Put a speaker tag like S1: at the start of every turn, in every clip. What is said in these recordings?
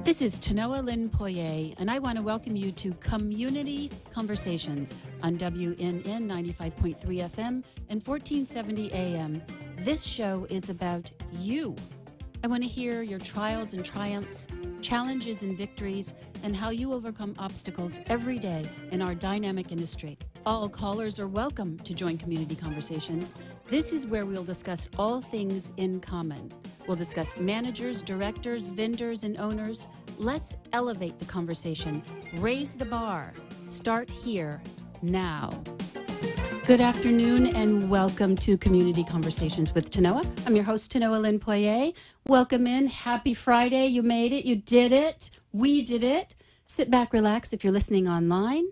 S1: This is Tanoa Lynn Poirier, and I want to welcome you to Comm-Unity Conversations on WNN 95.3 FM and 1470 AM. This show is about you. I want to hear your trials and triumphs, challenges and victories, and how you overcome obstacles every day in our dynamic industry. All callers are welcome to join Community Conversations. This is where we'll discuss all things in common. We'll discuss managers, directors, vendors, and owners. Let's elevate the conversation. Raise the bar. Start here, now. Good afternoon and welcome to Community Conversations with Tanoa. I'm your host, Tanoa Lynn Poirier. Welcome in. Happy Friday. You made it. You did it. We did it. Sit back, relax. If you're listening online,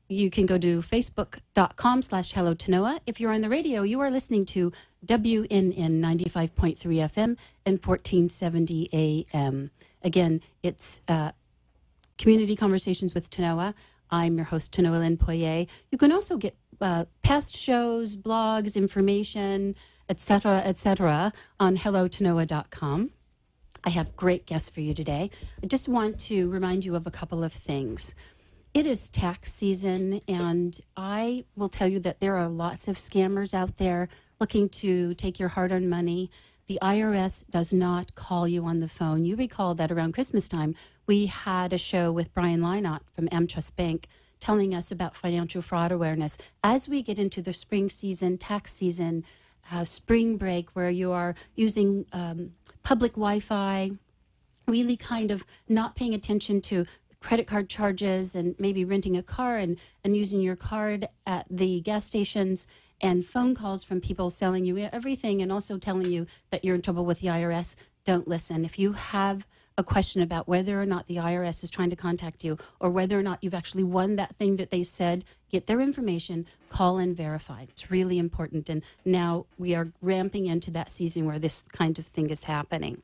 S1: you can go to facebook.com/Hello Tanoa. If you're on the radio, you are listening to WNN 95.3 FM and 1470 AM. Again, it's Community Conversations with Tanoa. I'm your host, Tanoa Lynn Poirier. You can also get past shows, blogs, information, etc., on hellotanoa.com. I have great guests for you today. I just want to remind you of a couple of things. It is tax season, and I will tell you that there are lots of scammers out there looking to take your hard-earned money. The IRS does not call you on the phone. You recall that around Christmas time, we had a show with Brian Lynott from AmTrust Bank telling us about financial fraud awareness. As we get into the spring season, tax season, spring break, where you are using public Wi-Fi, really kind of not paying attention to credit card charges and maybe renting a car and using your card at the gas stations and phone calls from people selling you everything and also telling you that you're in trouble with the IRS. Don't listen. If you have a question about whether or not the IRS is trying to contact you or whether or not you've actually won that thing that they said, get their information, call and verify. It's really important. And now we are ramping into that season where this kind of thing is happening.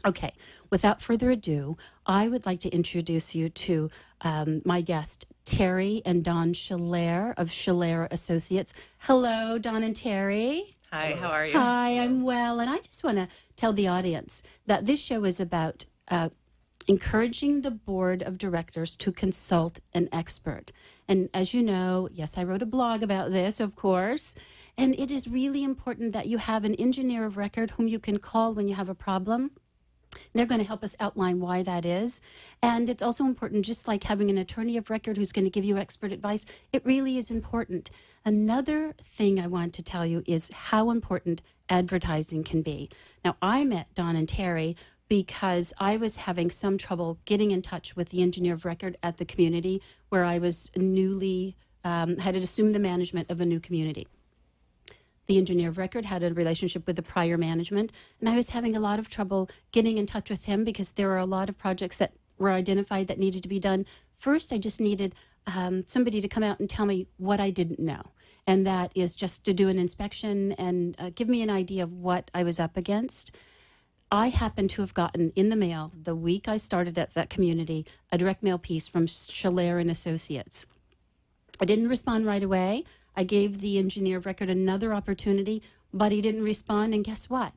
S1: Okay, without further ado, I would like to introduce you to my guest, Terry and Don Schiller of Schiller Associates. Hello, Don and Terry.
S2: Hi, how are you?
S1: Hi, I'm well. And I just want to tell the audience that this show is about encouraging the board of directors to consult an expert. And as you know, yes, I wrote a blog about this, of course. And it is really important that you have an engineer of record whom you can call when you have a problem. They're going to help us outline why that is. And it's also important, just like having an attorney of record who's going to give you expert advice, it really is important. Another thing I want to tell you is how important advertising can be. Now, I met Don and Terry because I was having some trouble getting in touch with the engineer of record at the community where I was newly, had assumed the management of a new community. The engineer of record had a relationship with the prior management, and I was having a lot of trouble getting in touch with him because there were a lot of projects that were identified that needed to be done. First, I just needed somebody to come out and tell me what I didn't know, and that is just to do an inspection and give me an idea of what I was up against. I happened to have gotten in the mail, the week I started at that community, a direct mail piece from Schiller and Associates. I didn't respond right away. I gave the engineer of record another opportunity, but he didn't respond. And guess what?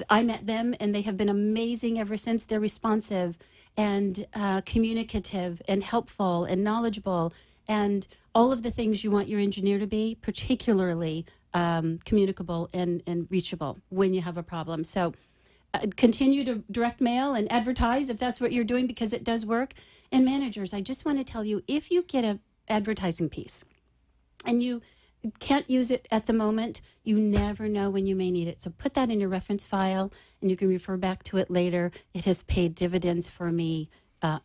S1: I met them, and they have been amazing ever since. They're responsive and communicative and helpful and knowledgeable and all of the things you want your engineer to be, particularly communicable and reachable when you have a problem. So continue to direct mail and advertise if that's what you're doing, because it does work. And managers, I just want to tell you, if you get an advertising piece, and you can't use it at the moment, you never know when you may need it. So put that in your reference file, and you can refer back to it later. It has paid dividends for me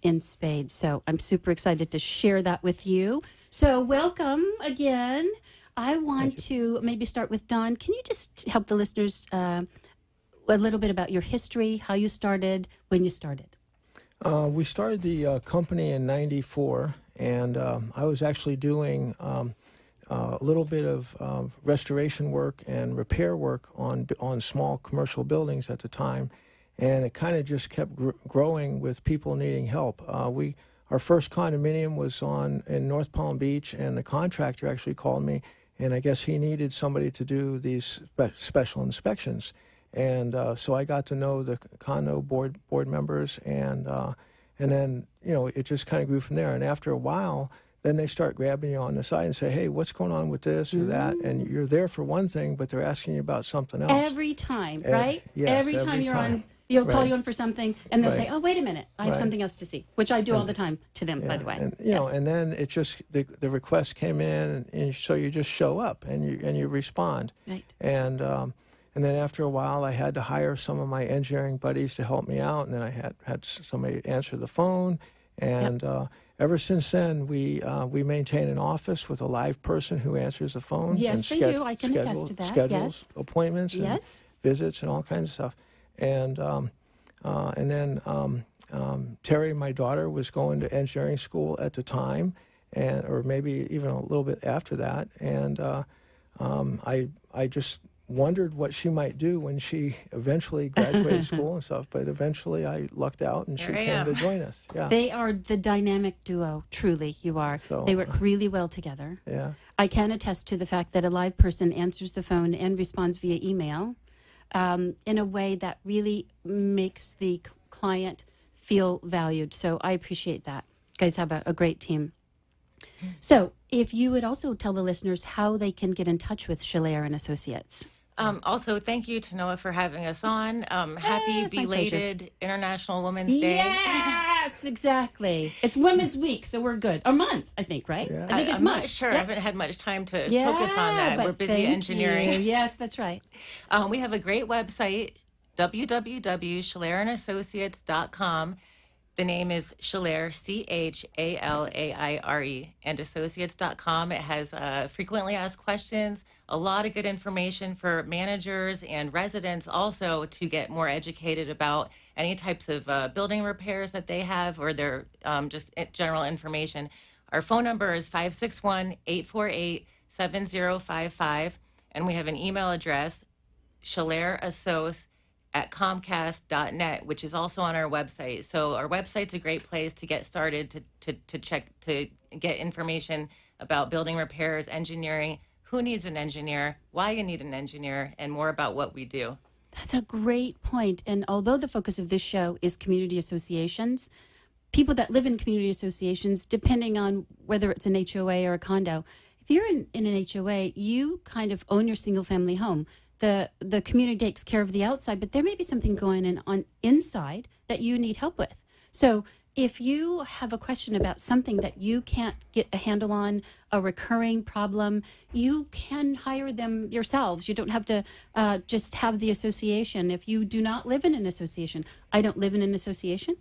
S1: in spades. So I'm super excited to share that with you. So welcome again. I want to maybe start with Don. Can you just help the listeners a little bit about your history, how you started, when you started?
S3: We started the company in '94, and I was actually doing a little bit of restoration work and repair work on small commercial buildings at the time, and it kind of just kept growing with people needing help. Our first condominium was in North Palm Beach, and the contractor actually called me, and I guess he needed somebody to do these special inspections. And so I got to know the condo board members, and And then, it just kind of grew from there. And after a while, then they start grabbing you on the side and say, hey, what's going on with this or that? And you're there for one thing, but they're asking you about something else.
S1: Every time, right?
S3: Yes,
S1: every time you're on, they'll call you on for something, and they'll say, oh, wait a minute, I have something else to see, which I do all the time to them, by the way.
S3: And, and then it just, the request came in, and so you just show up, and you respond.
S1: Right.
S3: And then after a while, I had to hire some of my engineering buddies to help me out, and then I had somebody answer the phone. And ever since then, we maintain an office with a live person who answers the phone.
S1: Yes,
S3: and
S1: they do. I can attest to that.
S3: Schedules appointments and visits and all kinds of stuff. And then Terry, my daughter, was going to engineering school at the time, or maybe even a little bit after that. And I just wondered what she might do when she eventually graduated school and stuff, but eventually I lucked out and she came to join us. Yeah.
S1: They are the dynamic duo, truly, you are.
S3: So,
S1: they work really well together.
S3: Yeah.
S1: I can attest to the fact that a live person answers the phone and responds via email in a way that really makes the client feel valued. So I appreciate that. You guys have a great team. So if you would also tell the listeners how they can get in touch with Schiller and Associates.
S2: Also, thank you, Tanoa, for having us on. Happy belated International Women's Day.
S1: Yes, exactly. It's Women's Week, so we're good. A month, I think, right?
S3: Yeah.
S1: I think it's
S2: I'm
S1: month.
S2: Not sure. I haven't had much time to focus on that.
S1: But
S2: We're busy engineering.
S1: You. Yes, that's right.
S2: We have a great website, www.schillerandassociates.com. The name is Schiller, Chalaire, and associates.com. It has frequently asked questions, a lot of good information for managers and residents also to get more educated about any types of building repairs that they have or their just general information. Our phone number is 561-848-7055, and we have an email address, ChalaireAssoc@comcast.net, which is also on our website. So our website's a great place to get started, to check, to get information about building repairs, engineering, who needs an engineer, why you need an engineer, and more about what we do.
S1: That's a great point. And although the focus of this show is community associations, people that live in community associations, depending on whether it's an HOA or a condo, if you're in an HOA, you kind of own your single family home. The community takes care of the outside, but there may be something going on inside that you need help with. So if you have a question about something that you can't get a handle on, a recurring problem, you can hire them yourselves. You don't have to just have the association. If you do not live in an association, I don't live in an association.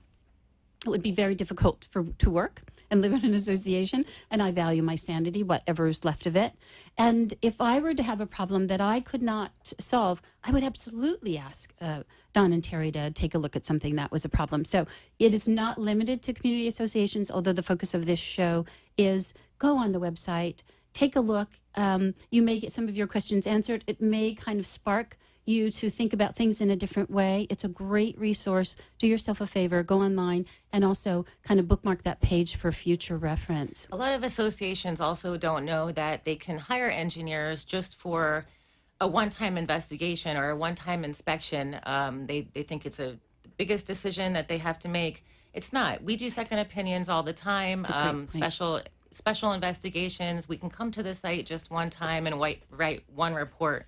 S1: It would be very difficult to work and live in an association, and I value my sanity, whatever is left of it. And if I were to have a problem that I could not solve, I would absolutely ask Don and Terry to take a look at something that was a problem. So it is not limited to community associations, although the focus of this show is go on the website, take a look. You may get some of your questions answered. It may kind of spark you to think about things in a different way. It's a great resource. Do yourself a favor, go online, and also kind of bookmark that page for future reference.
S2: A lot of associations also don't know that they can hire engineers just for a one-time investigation or a one-time inspection. They think it's the biggest decision that they have to make. It's not. We do second opinions all the time, special investigations. We can come to the site just one time and write one report.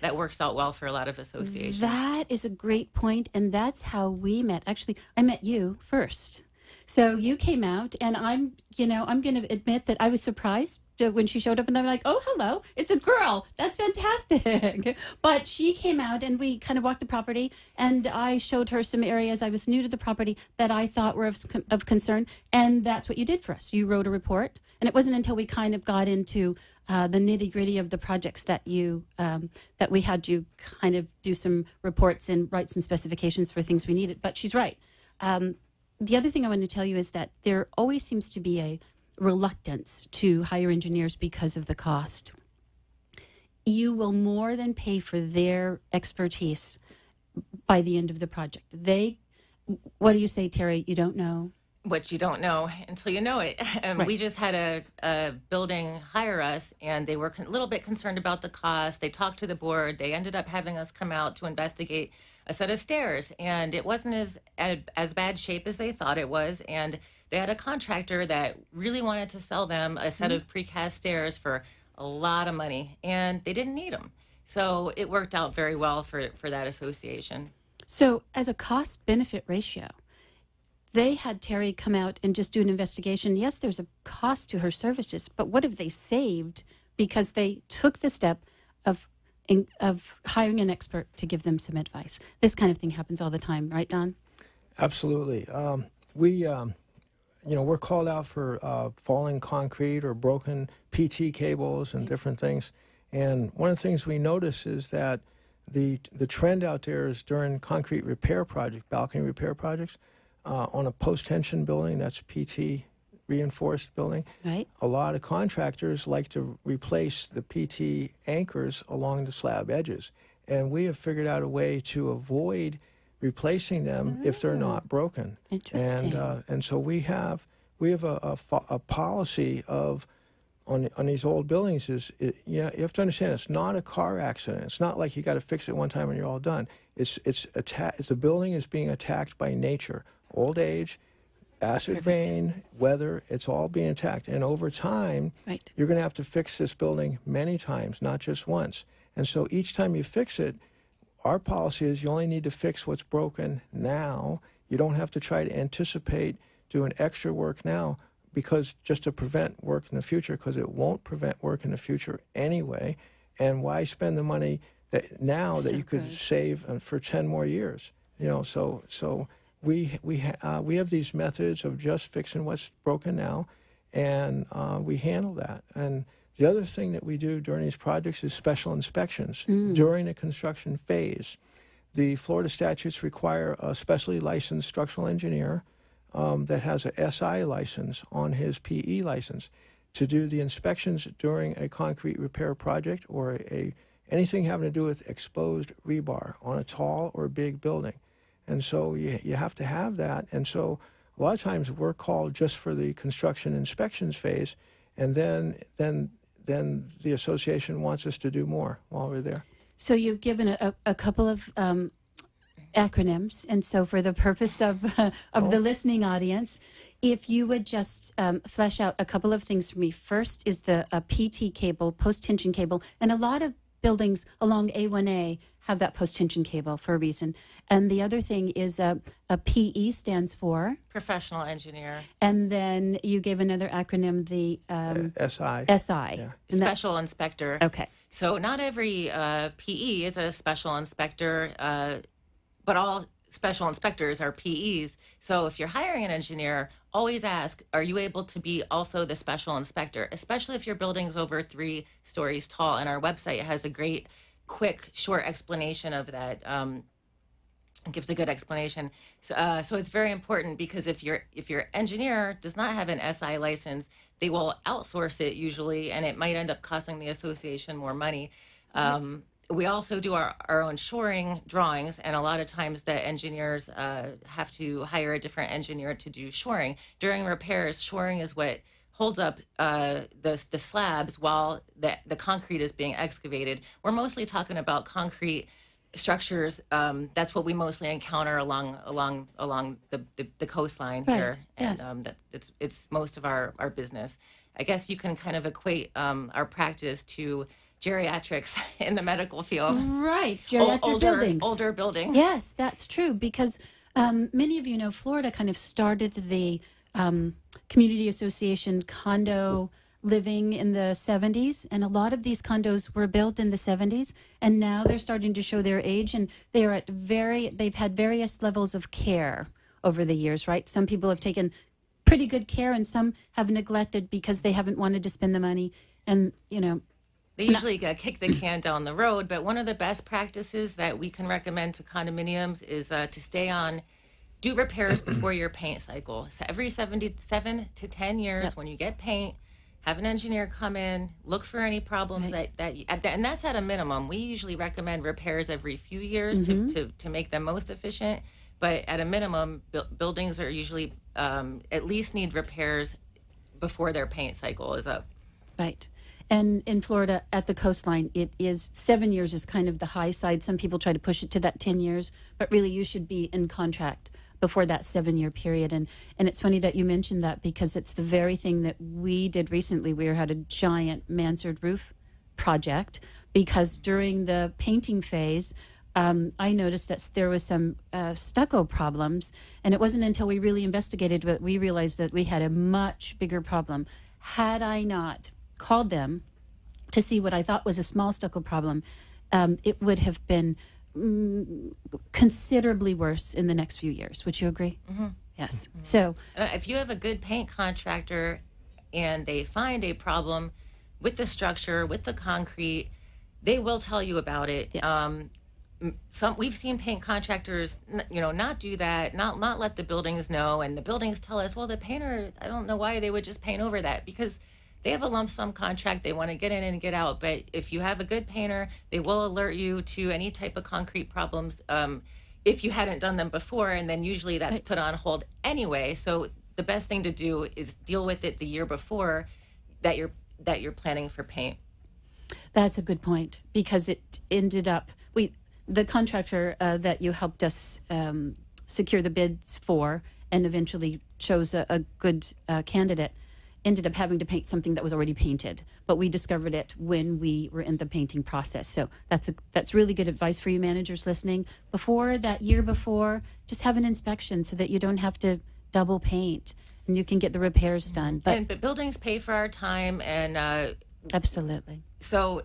S2: That works out well for a lot of associations.
S1: That is a great point, and that's how we met. Actually, I met you first. So you came out, and I'm going to admit that I was surprised when she showed up, and I'm like, oh, hello, it's a girl. That's fantastic. But she came out, and we kind of walked the property, and I showed her some areas. I was new to the property that I thought were of concern, and that's what you did for us. You wrote a report, and it wasn't until we kind of got into the nitty-gritty of the projects that that we had you kind of do some reports and write some specifications for things we needed. But she's right. The other thing I wanted to tell you is that there always seems to be a reluctance to hire engineers because of the cost. You will more than pay for their expertise by the end of the project. What do you say, Terry? You don't know?
S2: What you don't know until you know it.
S1: Right.
S2: We just had a building hire us, and they were a little bit concerned about the cost. They talked to the board. They ended up having us come out to investigate a set of stairs, and it wasn't as bad shape as they thought it was, and they had a contractor that really wanted to sell them a set of precast stairs for a lot of money, and they didn't need them. So it worked out very well for that association.
S1: So as a cost-benefit ratio, they had Terry come out and just do an investigation. Yes, there's a cost to her services, but what have they saved because they took the step of hiring an expert to give them some advice? This kind of thing happens all the time, right, Don?
S3: Absolutely. We're called out for falling concrete or broken PT cables and different things. And one of the things we notice is that the trend out there is during concrete repair projects, balcony repair projects, on a post-tension building, that's PT reinforced building.
S1: Right.
S3: A lot of contractors like to replace the PT anchors along the slab edges. And we have figured out a way to avoid replacing them if they're not broken.
S1: Interesting.
S3: And so we have a policy of on these old buildings you have to understand it's not a car accident. It's not like you got to fix it one time and you're all done. It's the building is being attacked by nature, old age, acid rain, weather. It's all being attacked, and over time, you're going to have to fix this building many times, not just once. And so each time you fix it, our policy is you only need to fix what's broken now. You don't have to try to anticipate doing extra work now, because just to prevent work in the future, because it won't prevent work in the future anyway. And why spend the money that you could save for 10 more years? So we have these methods of just fixing what's broken now, and we handle that. And the other thing that we do during these projects is special inspections during the construction phase. The Florida statutes require a specially licensed structural engineer that has a SI license on his PE license to do the inspections during a concrete repair project or anything having to do with exposed rebar on a tall or big building. And so you have to have that. And so a lot of times we're called just for the construction inspections phase, and then the association wants us to do more while we're there.
S1: So you've given a couple of acronyms, and so for the purpose of the listening audience, if you would just flesh out a couple of things for me. First is the PT cable, post-tension cable, and a lot of buildings along A1A have that post-tension cable for a reason. And the other thing is a PE stands for?
S2: Professional engineer.
S1: And then you gave another acronym, the
S3: SI.
S1: SI.
S3: Yeah.
S2: Special inspector.
S1: Okay.
S2: So not every PE is a special inspector, but all special inspectors are PEs. So if you're hiring an engineer, always ask, are you able to be also the special inspector, especially if your building's over 3 stories tall. And our website has a great, quick, short explanation of that. It gives a good explanation. So it's very important, because if your engineer does not have an SI license, they will outsource it usually, and it might end up costing the association more money. We also do our own shoring drawings, and a lot of times the engineers have to hire a different engineer to do shoring. During repairs, shoring is what holds up the slabs while the concrete is being excavated. We're mostly talking about concrete structures. That's what we mostly encounter along the coastline here, and it's most of our business. I guess you can kind of equate our practice to geriatrics in the medical field.
S1: Right, geriatric buildings.
S2: Older buildings.
S1: Yes, that's true, because many of you know Florida kind of started the community association condo living in the 70s, and a lot of these condos were built in the 70s, and now they're starting to show their age, and they've had various levels of care over the years, right? Some people have taken pretty good care, and some have neglected because they haven't wanted to spend the money, and
S2: they usually kick the can down the road. But one of the best practices that we can recommend to condominiums is to do repairs before your paint cycle. So every 7 to 10 years, when you get paint, have an engineer come in, look for any problems and that's at a minimum. We usually recommend repairs every few years to make them most efficient. But at a minimum, buildings are usually at least need repairs before their paint cycle is up.
S1: Right. And in Florida, at the coastline, it is 7 years is kind of the high side. Some people try to push it to that 10 years, but really you should be in contract before that 7-year period. And it's funny that you mentioned that, because it's the very thing that we did recently. We had a giant mansard roof project, because during the painting phase, I noticed that there was some stucco problems, and it wasn't until we really investigated that we realized that we had a much bigger problem. Had I not called them to see what I thought was a small stucco problem, it would have been considerably worse in the next few years. Would you agree?
S2: Mm-hmm.
S1: Yes.
S2: Mm-hmm.
S1: So
S2: if you have a good paint contractor and they find a problem with the structure, with the concrete, they will tell you about it.
S1: Yes.
S2: We've seen paint contractors, not do that, not let the buildings know, and the buildings tell us, well, the painter, I don't know why they would just paint over that, because they have a lump sum contract. They want to get in and get out. But if you have a good painter, they will alert you to any type of concrete problems if you hadn't done them before, and then usually that's put on hold anyway. So the best thing to do is deal with it the year before that you're planning for paint.
S1: That's a good point, because it ended up the contractor that you helped us secure the bids for and eventually chose a good candidate ended up having to paint something that was already painted, but we discovered it when we were in the painting process. So that's really good advice for you managers listening. Before that year before, just have an inspection so that you don't have to double paint and you can get the repairs done.
S2: But buildings pay for our time, and
S1: absolutely.
S2: So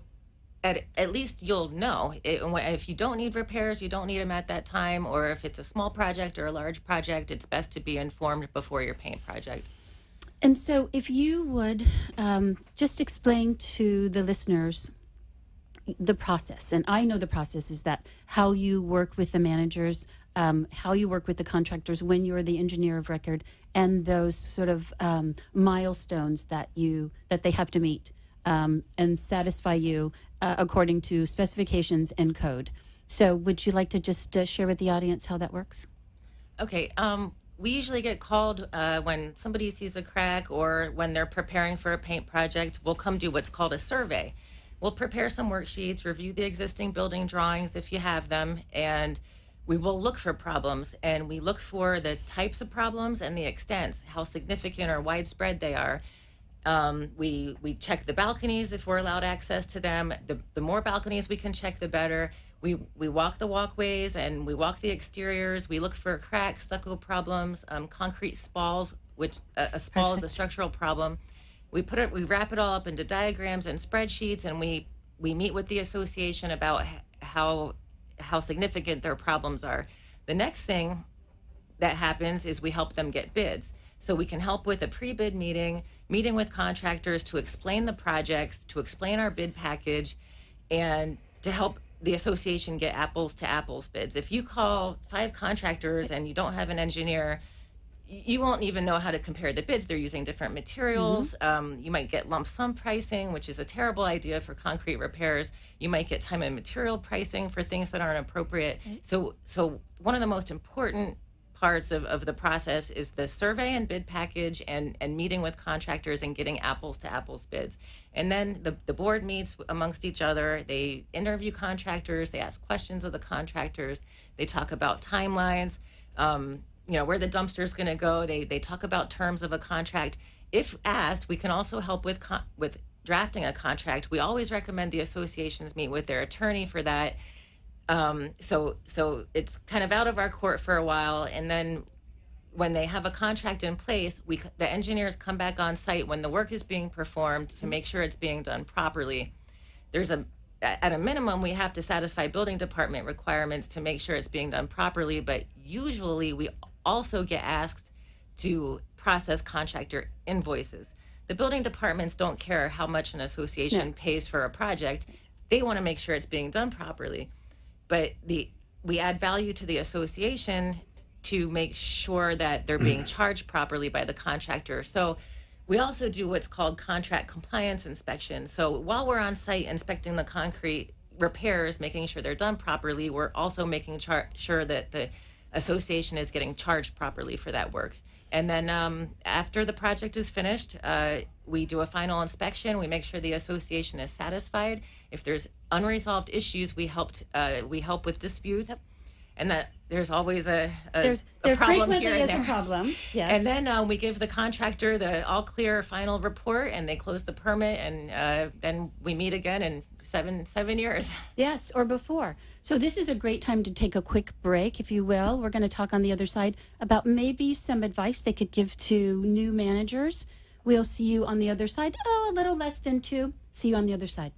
S2: at least you'll know if you don't need repairs, you don't need them at that time, or if it's a small project or a large project, it's best to be informed before your paint project.
S1: And so if you would just explain to the listeners the process, and I know the process is that how you work with the managers, how you work with the contractors when you're the engineer of record, and those sort of milestones that they have to meet and satisfy you according to specifications and code. So would you like to just share with the audience how that works?
S2: Okay. We usually get called when somebody sees a crack or when they're preparing for a paint project. We'll come do what's called a survey. We'll prepare some worksheets, review the existing building drawings if you have them, and we will look for problems. And we look for the types of problems and the extents, how significant or widespread they are. We check the balconies if we're allowed access to them. The more balconies we can check, the better. We walk the walkways and we walk the exteriors. We look for cracks, stucco problems, concrete spalls, which a spall is a structural problem. We wrap it all up into diagrams and spreadsheets, and we meet with the association about how significant their problems are. The next thing that happens is we help them get bids. So we can help with a pre-bid meeting with contractors to explain the projects, to explain our bid package, and to help the association get apples to apples bids. If you call 5 contractors and you don't have an engineer, you won't even know how to compare the bids. They're using different materials. Mm-hmm. You might get lump sum pricing, which is a terrible idea for concrete repairs. You might get time and material pricing for things that aren't appropriate. Okay. So one of the most important parts of the process is the survey and bid package and meeting with contractors and getting apples to apples bids. And then the board meets amongst each other. They interview contractors. They ask questions of the contractors. They talk about timelines, where the dumpster is going to go. They talk about terms of a contract. If asked, we can also help with drafting a contract. We always recommend the associations meet with their attorney for that. So it's kind of out of our court for a while, and then when they have a contract in place, the engineers come back on site when the work is being performed to make sure it's being done properly. At a minimum, we have to satisfy building department requirements to make sure it's being done properly, but usually we also get asked to process contractor invoices. The building departments don't care how much an association pays for a project. They want to make sure it's being done properly. But we add value to the association to make sure that they're being charged properly by the contractor. So we also do what's called contract compliance inspections. So while we're on site inspecting the concrete repairs, making sure they're done properly, we're also making sure that the association is getting charged properly for that work. And then after the project is finished, we do a final inspection. We make sure the association is satisfied. If there's unresolved issues, we help with disputes.
S1: Yep.
S2: And that there's always a
S1: There
S2: problem here
S1: frequently
S2: and
S1: is
S2: there.
S1: a problem, yes.
S2: And then we give the contractor the all clear final report, and they close the permit, and then we meet again in seven years.
S1: Yes, or before. So this is a great time to take a quick break, if you will. We're going to talk on the other side about maybe some advice they could give to new managers. We'll see you on the other side. Oh, a little less than 2. See you on the other side.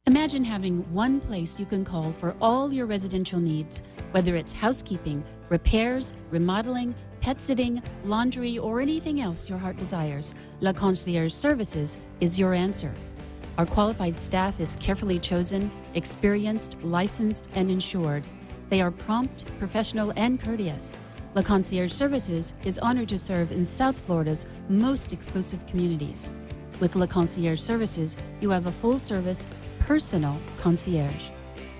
S1: Imagine having one place you can call for all your residential needs, whether it's housekeeping, repairs, remodeling, pet sitting, laundry, or anything else your heart desires. La Concierge Services is your answer. Our qualified staff is carefully chosen, experienced, licensed, and insured. They are prompt, professional, and courteous. La Concierge Services is honored to serve in South Florida's most exclusive communities. With La Concierge Services, you have a full-service, personal concierge.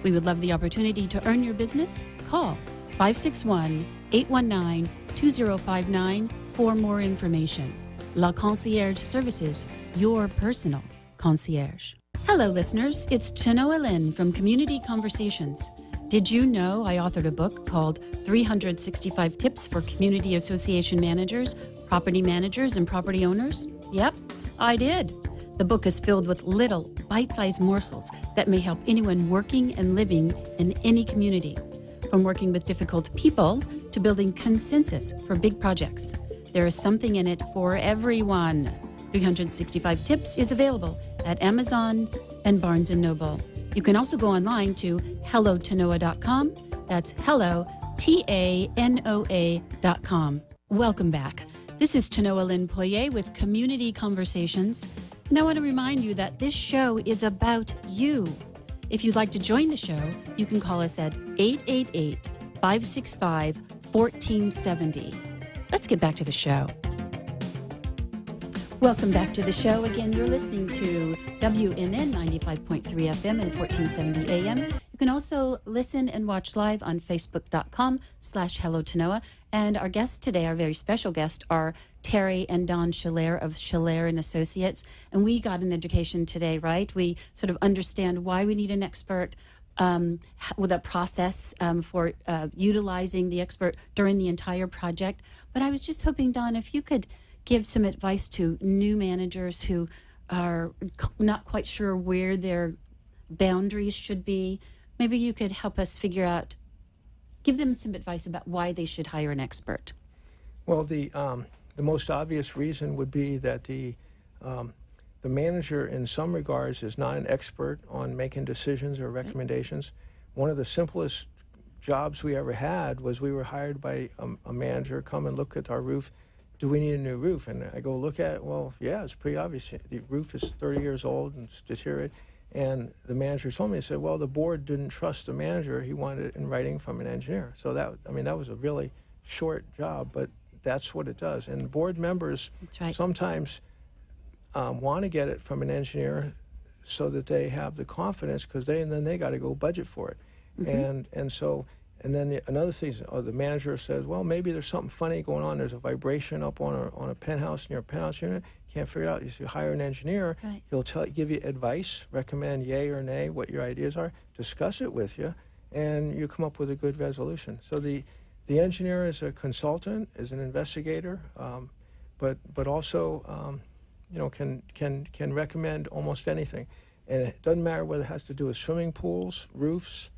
S1: We would love the opportunity to earn your business. Call 561-819-2059 for more information. La Concierge Services, your personal concierge. Hello, listeners. It's Tanoa Lynn from Community Conversations. Did you know I authored a book called 365 Tips for Community Association Managers, Property Managers, and Property Owners? Yep, I did. The book is filled with little, bite-sized morsels that may help anyone working and living in any community. From working with difficult people to building consensus for big projects. There is something in it for everyone. 365 Tips is available at Amazon and Barnes & Noble. You can also go online to hellotanoa.com. That's hello, Tanoa.com. Welcome back. This is Tanoa Lynn Poirier with Community Conversations. And I want to remind you that this show is about you. If you'd like to join the show, you can call us at 888-565-1470. Let's get back to the show. Welcome back to the show. Again, you're listening to WNN 95.3 FM and 1470 AM. You can also listen and watch live on Facebook.com/HelloTanoa. And our guests today, our very special guests, are Terry and Don Schiller of Schiller and Associates. And we got an education today, right? We sort of understand why we need an expert, with a process for utilizing the expert during the entire project. But I was just hoping, Don, if you could give some advice to new managers who are not quite sure where their boundaries should be. Maybe you could help us figure out, give them some advice about why they should hire an expert.
S3: Well, the most obvious reason would be that the manager, in some regards, is not an expert on making decisions or recommendations. One of the simplest jobs we ever had was we were hired by a manager, come and look at our roof. Do we need a new roof? And I go look at it. Well, yeah, it's pretty obvious. The roof is 30 years old and it's deteriorated. And the manager told me, he said, well, the board didn't trust the manager. He wanted it in writing from an engineer. So that was a really short job, but that's what it does. And board members sometimes want to get it from an engineer so that they have the confidence, because then they got to go budget for it. Mm-hmm. And then another thing, the manager says, well, maybe there's something funny going on. There's a vibration up on a penthouse, near a penthouse unit. Can't figure it out. You hire an engineer. Right. He'll give you advice, recommend yay or nay, what your ideas are, discuss it with you, and you come up with a good resolution. So the engineer is a consultant, is an investigator, but also can recommend almost anything. And it doesn't matter whether it has to do with swimming pools, roofs.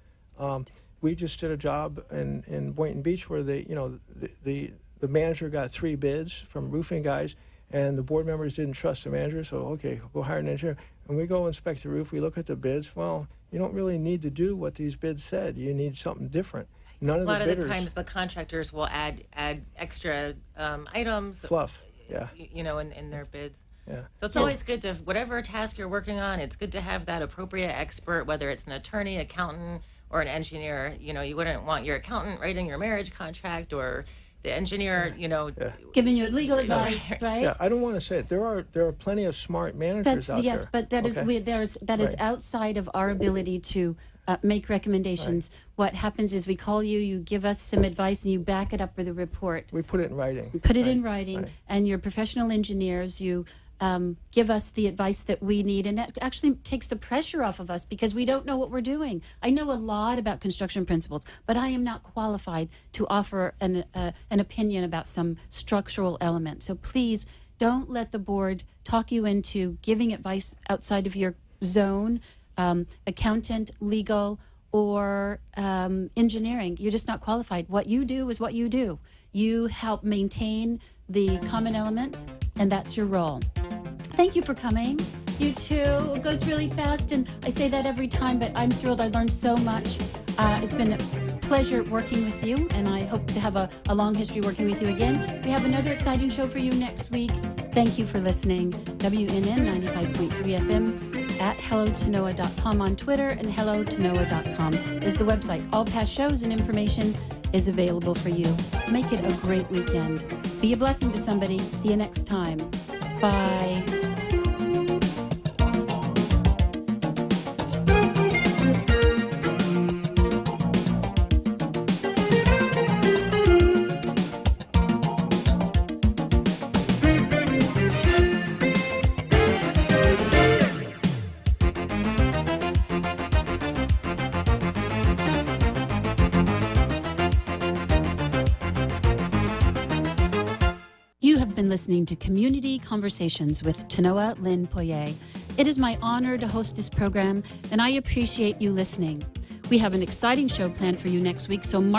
S3: We just did a job in Boynton Beach where the manager got 3 bids from roofing guys, and the board members didn't trust the manager, so okay, go hire an engineer. And we go inspect the roof, we look at the bids. Well, you don't really need to do what these bids said. You need something different. None of the bidders. A lot of the times
S2: the contractors will add extra items.
S3: Fluff, yeah.
S2: In their bids.
S3: Yeah.
S2: So it's always good to, whatever task you're working on, it's good to have that appropriate expert, whether it's an attorney, accountant, or an engineer. You wouldn't want your accountant writing your marriage contract or the engineer,
S1: giving you legal advice, right?
S3: Yeah, I don't want to say it. There are plenty of smart managers out
S1: yes,
S3: there.
S1: but that is outside of our ability to make recommendations.
S3: Right.
S1: What happens is we call you, you give us some advice, and you back it up with a report.
S3: We put it in writing.
S1: We put it in writing, and your professional engineers, you give us the advice that we need, and that actually takes the pressure off of us because we don't know what we're doing. I know a lot about construction principles, but I am not qualified to offer an opinion about some structural element. So please don't let the board talk you into giving advice outside of your zone, accountant, legal, or engineering. You're just not qualified. What you do is what you do. You help maintain the common elements, and that's your role. Thank you for coming. You too. It goes really fast, and I say that every time, but I'm thrilled. I learned so much. It's been a pleasure working with you, and I hope to have a long history working with you again. We have another exciting show for you next week. Thank you for listening. WNN 95.3 FM at hellotanoa.com on Twitter, and hellotanoa.com is the website. All past shows and information is available for you. Make it a great weekend. Be a blessing to somebody. See you next time. Bye. Listening to Community Conversations with Tanoa Lynn Poirier. It is my honor to host this program, and I appreciate you listening. We have an exciting show planned for you next week, so mark